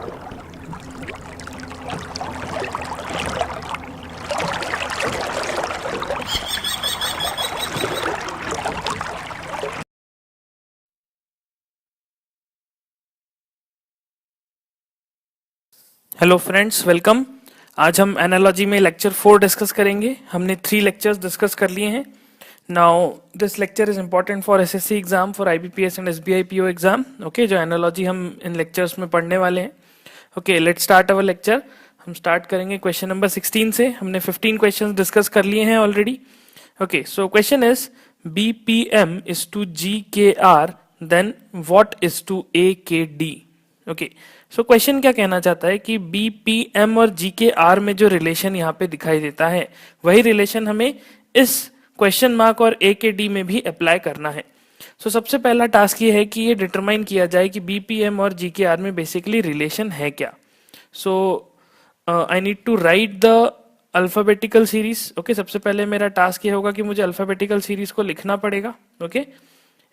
Hello friends, welcome. आज हम analogy में लेक्चर 4 डिस्कस करेंगे। हमने 3 लेक्चर्स डिस्कस कर लिए हैं। Now this lecture is important for SSC exam, for IBPS and SBI PO exam. Okay, जो एनालॉजी हम इन लेक्चर्स में पढ़ने वाले हैं। Okay, let's start our lecture. हम स्टार्ट करेंगे क्वेश्चन नंबर 16 से। हमने 15 क्वेश्चंस डिस्कस कर लिए हैं already. Okay, so question is BPM is to GKR, then what is to AKD? Okay, so question क्या कहना चाहता है कि BPM और GKR में जो रिलेशन यहाँ पे दिखाई देता है, वही रिलेशन हमें इस क्वेश्चन मार्क और AKD में भी अप्लाई करना है। सो सबसे पहला टास्क ये है कि ये डिटरमाइन किया जाए कि BPM और GKR में बेसिकली रिलेशन है क्या। So I need to write the alphabetical series. Okay, सबसे पहले मेरा टास्क ये होगा कि मुझे अल्फाबेटिकल सीरीज को लिखना पड़ेगा। ओके,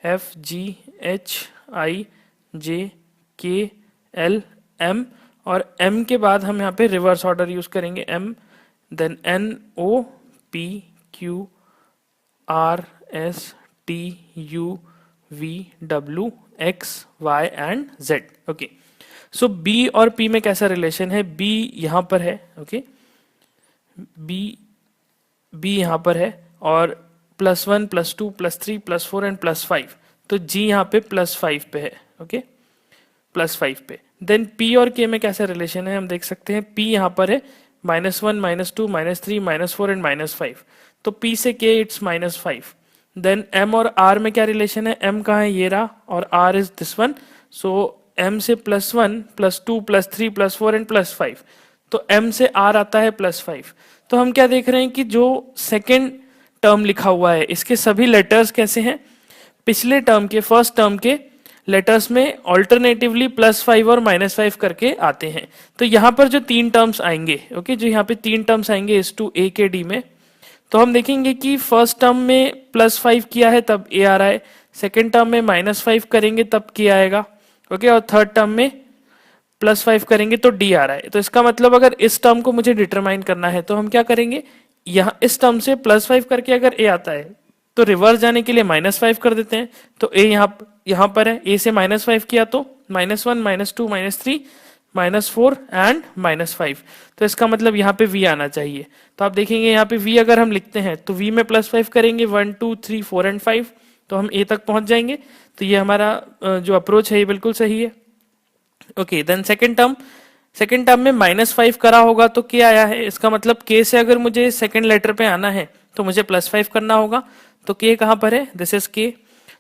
FGHIJKLM, और M के बाद हम यहाँ पे रिवर्स ऑर्डर यूज करेंगे। M, then NOPQRSTUVWXY and Z। Okay, so B और P में कैसा रिलेशन है? B यहाँ पर है। ओके, B यहाँ पर है और +1 +2 +3 +4 एंड +5, तो G यहाँ पे +5 पे है। ओके, +5 पे। देन P और K में कैसा रिलेशन है? हम देख सकते हैं P यहाँ पर है -1 -2 -3 -4 एंड -5, तो P से K इट्स -5। देन M और R में क्या रिलेशन है? M कहाँ है? ये रहा, और R is this one. So M से +1 +2 +3 +4 एंड +5, तो M से R आता है +5। तो हम क्या देख रहे हैं कि जो सेकेंड टर्म लिखा हुआ है, इसके सभी लेटर्स कैसे हैं? पिछले टर्म के, फर्स्ट टर्म के लेटर्स में ऑल्टरनेटिवली +5 और -5 करके आते हैं। तो यहाँ पर जो 3 टर्म्स आएंगे, ओके, जो यहाँ पे 3 टर्म्स आएंगे इस टू A के D में, तो हम देखेंगे कि फर्स्ट टर्म में +5 किया है तब A आ रहा है, सेकेंड टर्म में -5 करेंगे तब K आएगा। ओके, और थर्ड टर्म में +5 करेंगे तो D आ रहा है। तो इसका मतलब अगर इस टर्म को मुझे डिटरमाइन करना है तो हम क्या करेंगे, यहाँ इस टर्म से +5 करके अगर A आता है तो रिवर्स जाने के लिए -5 कर देते हैं। तो A यहाँ पर है, A से -5 किया तो -1 -2 -3 -4 एंड -5, तो इसका मतलब यहाँ पे V आना चाहिए। तो आप देखेंगे यहाँ पे V अगर हम लिखते हैं तो V में +5 करेंगे 1 2 3 4 एंड 5, तो हम A तक पहुंच जाएंगे। तो ये हमारा जो अप्रोच है ये बिल्कुल सही है। ओके, देन सेकेंड टर्म में -5 करा होगा तो K आया है, इसका मतलब K से अगर मुझे सेकेंड लेटर पे आना है तो मुझे +5 करना होगा। तो K कहाँ पर है? This is K।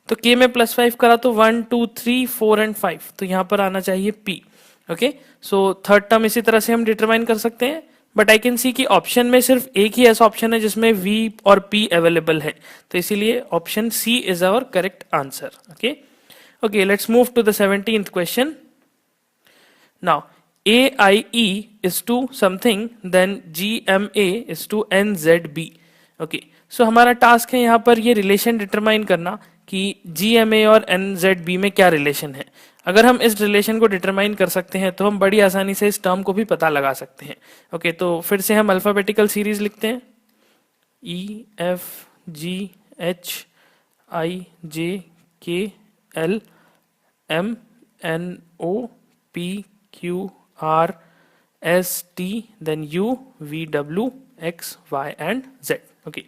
तो K में +5 करा तो 1 2 3 4 एंड 5, तो यहाँ पर आना चाहिए P। Okay, so third term इसी तरह से हम डिटरमाइन कर सकते हैं, बट आई कैन सी कि ऑप्शन में सिर्फ एक ही ऐसा ऑप्शन है जिसमें V और P अवेलेबल है, तो इसीलिए option C is our correct answer. Okay, okay, let's move to the 17th question. Now, AIE is to something, then GMA is to NZB. Okay, so हमारा टास्क है यहाँ पर ये रिलेशन डिटरमाइन करना कि GMA और NZB में क्या रिलेशन है। अगर हम इस रिलेशन को डिटरमाइन कर सकते हैं तो हम बड़ी आसानी से इस टर्म को भी पता लगा सकते हैं। ओके, तो फिर से हम अल्फाबेटिकल सीरीज लिखते हैं। EFGHIJKLMNOPQRST, then UVWXY and Z। Okay,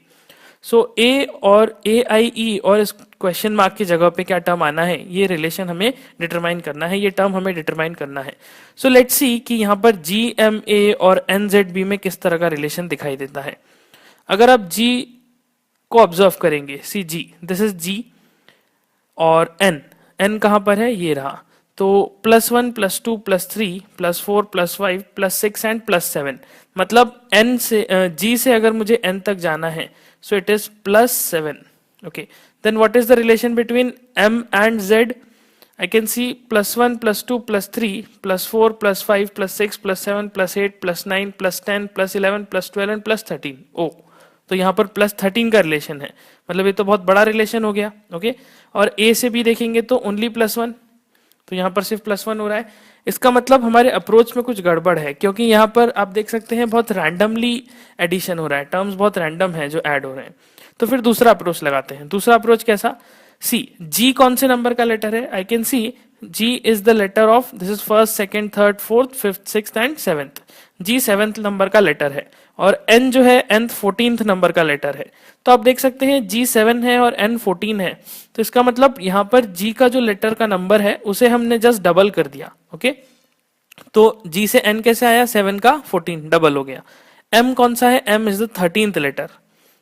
so A और AIE और इस क्वेश्चन मार्क की जगह पे क्या टर्म आना है, ये रिलेशन हमें डिटरमाइन करना है, ये टर्म हमें डिटरमाइन करना है। सो लेट्स सी कि यहाँ पर GMA और NZB में किस तरह का रिलेशन दिखाई देता है। अगर आप G को ऑब्जर्व करेंगे, सी G, दिस इज G, और N कहाँ पर है? ये रहा। तो +1 +2 +3 +4 +5 +6 एंड +7, मतलब N से G से अगर मुझे N तक जाना है so it is +7। Okay, then what is the relation between M and Z? I can see +1 +2 +3 +4 +5 +6 +7 +8 +9 +10 +11 +12 and +13। ओ, तो यहाँ पर +13 का रिलेशन है, मतलब ये तो बहुत बड़ा रिलेशन हो गया। ओके, और A से B देखेंगे तो ओनली +1, तो यहाँ पर सिर्फ +1 हो रहा है। इसका मतलब हमारे अप्रोच में कुछ गड़बड़ है, क्योंकि यहाँ पर आप देख सकते हैं बहुत रैंडमली एडिशन हो रहा है, टर्म्स बहुत रैंडम है जो ऐड हो रहे हैं। तो फिर दूसरा अप्रोच लगाते हैं। दूसरा अप्रोच कैसा? सी, जी कौन से नंबर का लेटर है? I can see G is the letter of, this is first, second, third, fourth, fifth, sixth and seventh. G seventh number का लेटर है और एन जो है nth 14th नंबर का लेटर है। तो आप देख सकते हैं जी 7 है और एन 14 है, तो इसका मतलब यहाँ पर जी का जो लेटर का नंबर है उसे हमने जस्ट डबल कर दिया। ओके, तो जी से एन कैसे आया? 7 का 14 डबल हो गया। एम कौन सा है? M is the 13th letter.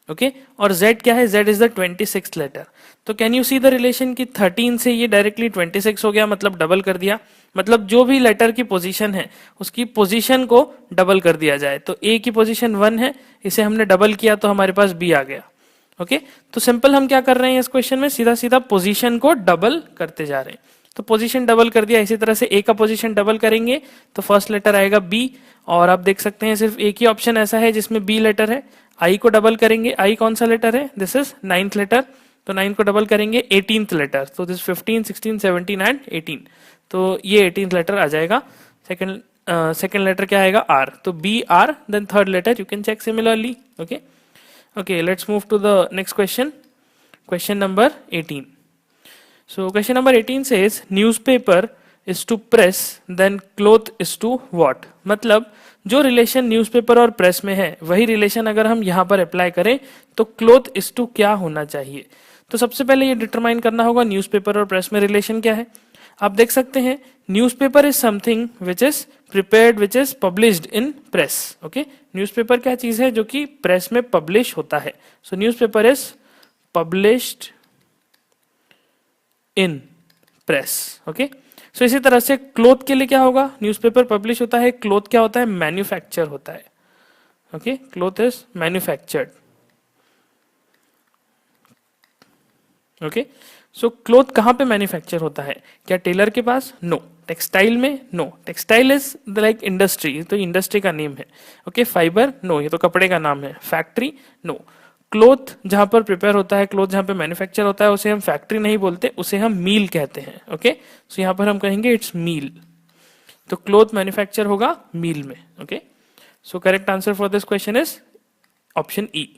Okay, और Z क्या है? Z is the 26th letter. तो can you see the relation की 13 से ये डायरेक्टली 26 हो गया, मतलब डबल कर दिया। मतलब जो भी लेटर की पोजीशन है उसकी पोजीशन को डबल कर दिया जाए। तो A की पोजीशन 1 है, इसे हमने डबल किया तो हमारे पास B आ गया। ओके, तो सिंपल हम क्या कर रहे हैं इस क्वेश्चन में? सीधा सीधा पोजीशन को डबल करते जा रहे हैं। तो पोजीशन डबल कर दिया। इसी तरह से A का पोजीशन डबल करेंगे तो फर्स्ट लेटर आएगा B, और आप देख सकते हैं सिर्फ एक ही ऑप्शन ऐसा है जिसमें B लेटर है। I को डबल करेंगे, I कौन सा लेटर है? दिस इज 9th लेटर, तो 9 को डबल करेंगे 18th लेटर, तो दिस 15, 16, 17 एंड 18, तो ये 18th लेटर आ जाएगा। सेकंड लेटर क्या आएगा? R, तो B R, then third letter you can check similarly. Okay okay, let's move to the next question, question number 18. So question number 18 says newspaper is to press then cloth is to what? मतलब जो relation newspaper और press में है वही relation अगर हम यहाँ पर अप्लाई करें तो क्लोथ इज टू क्या होना चाहिए? तो सबसे पहले ये डिटरमाइन करना होगा न्यूज़पेपर और प्रेस में रिलेशन क्या है। आप देख सकते हैं newspaper is something which is prepared which is published in press. Okay, newspaper क्या चीज है? जो कि प्रेस में पब्लिश होता है। So newspaper is published in press. Okay, so इसी तरह से क्लोथ के लिए क्या होगा? न्यूज़पेपर पब्लिश होता है, क्लोथ क्या होता है? मैन्युफैक्चर होता है। Okay, cloth is manufactured. Okay, so cloth कहाँ पे मैन्युफैक्चर होता है? क्या टेलर के पास? नो। टेक्सटाइल में? No. Textile is the like industry, तो इंडस्ट्री का नेम है। Okay, fibre? नो, ये तो कपड़े का नाम है। फैक्ट्री? नो। क्लोथ जहां पर प्रिपेयर होता है, क्लोथ जहां पे मैन्युफैक्चर होता है, उसे हम फैक्ट्री नहीं बोलते, उसे हम मील कहते हैं। ओके, सो यहां पर हम कहेंगे इट्स मील। तो क्लोथ मैन्युफैक्चर होगा मील में। Okay, so correct answer for this question is option E.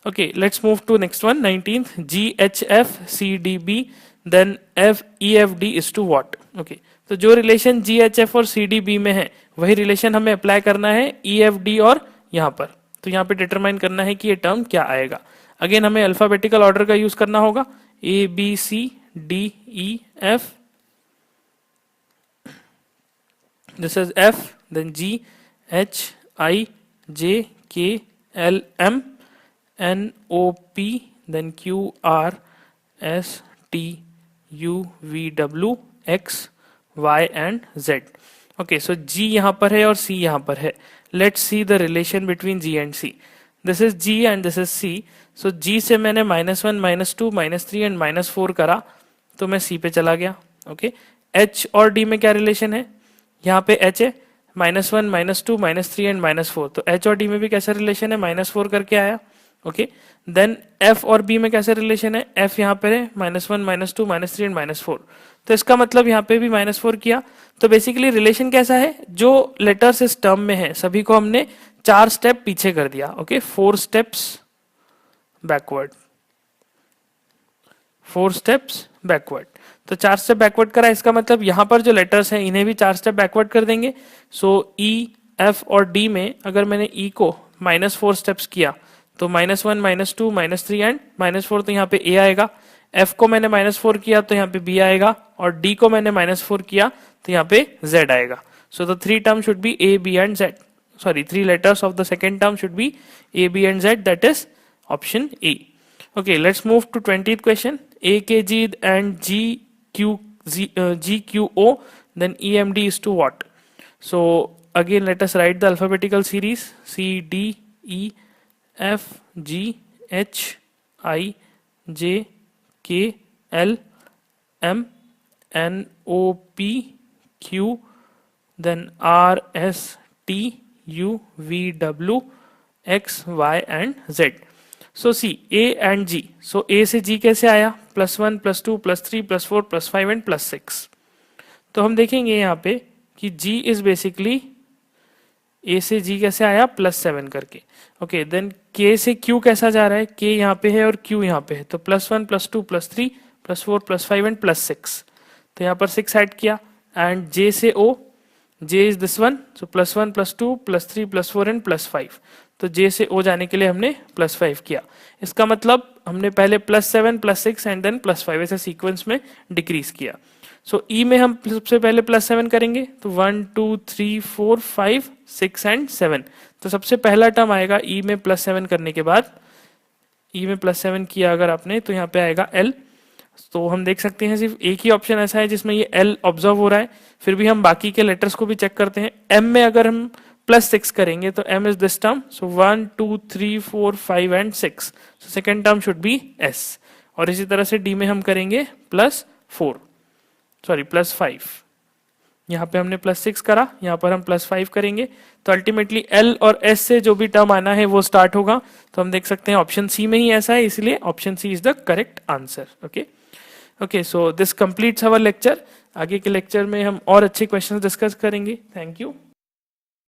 Okay, let's move to next one, 19th. GHF CDB then EFD is to what? Okay, तो जो रिलेशन GHF और CDB में है वही relation हमें apply करना है EFD और यहाँ पर। तो यहाँ पे डिटरमाइन करना है कि ये टर्म क्या आएगा। अगेन हमें अल्फाबेटिकल ऑर्डर का यूज करना होगा, ABCDEF, this is F, then GHIJKLM NOP, then QRSTUVW X Y and Z। Okay, so G यहाँ पर है और C यहाँ पर है। Let's see the relation between G and C. This is G and this is C. So G से मैंने -1, -2, -3 and -4 करा तो मैं C पे चला गया। ओके, H और D में क्या रिलेशन है? यहाँ पे H है, -1, -2, -3 एंड -4, तो H और D में भी कैसा रिलेशन है? -4 करके आया। ओके, देन F और B में कैसे रिलेशन है? F यहाँ पे है -1, -2, -3 एंड -4, तो इसका मतलब यहाँ पे भी -4 किया। तो बेसिकली रिलेशन कैसा है? जो लेटर्स इस टर्म में है सभी को हमने 4 स्टेप पीछे कर दिया। Okay, 4 steps backward, 4 steps backward. तो 4 स्टेप बैकवर्ड करा, इसका मतलब यहाँ पर जो लेटर्स हैं इन्हें भी 4 स्टेप बैकवर्ड कर देंगे। सो E, F और D में अगर मैंने E को -4 स्टेप्स किया तो -1, -2, -3 एंड -4, तो यहाँ पे A आएगा। F को मैंने -4 किया तो यहाँ पे B आएगा, और D को मैंने -4 किया तो यहाँ पे Z आएगा। So the 3 term should B A, B and Z. Sorry, 3 letters of the second term should be A, B and Z, that is option A. Okay, let's move to 20th question. A, K, G and G, Q, O, then E, M, D is to what? So again let us write the alphabetical series, C, D, E, F, G, H, I, J, K, L, M, N, O, P, Q, then R, S, T, U, V, W, X, Y and Z. So see A and G. So A से G कैसे आया? +1, +2, +3, +4, +5 and +6. तो हम देखेंगे यहाँ पे कि g is basically a से g कैसे आया +7 करके। ओके, देन k से q कैसा जा रहा है, k यहाँ पे है और q यहाँ पे है, तो +1 +2 +3 +4 +5 एंड +6। तो यहाँ पर 6 ऐड किया। एंड j से o, j is this one, so +1 +2 +3 +4 and +5। तो j से o जाने के लिए हमने +5 किया। इसका मतलब हमने पहले +7 +6 एंड देन +5 ऐसे सीक्वेंस में डिक्रीज किया। सो ई में हम सबसे पहले +7 करेंगे, तो 1 2 3 4 5 6 एंड 7। तो सबसे पहला टर्म आएगा ई में +7 करने के बाद, ई में +7 किया अगर आपने तो यहाँ पे आएगा एल। तो हम देख सकते हैं सिर्फ एक ही ऑप्शन ऐसा है जिसमें ये एल ऑब्जर्व हो रहा है। फिर भी हम बाकी के लेटर्स को भी चेक करते हैं। एम में अगर हम +6 करेंगे तो M is this term, so 1 2 3 4 5 and 6, so second term should be S. और इसी तरह से डी में हम करेंगे +5। यहाँ पे हमने +6 करा, यहाँ पर हम +5 करेंगे, तो अल्टीमेटली एल और एस से जो भी टर्म आना है वो स्टार्ट होगा। तो हम देख सकते हैं ऑप्शन सी में ही ऐसा है, इसलिए option C is the correct answer. Okay, so this completes our lecture. आगे के लेक्चर में हम और अच्छे क्वेश्चंस डिस्कस करेंगे। Thank you.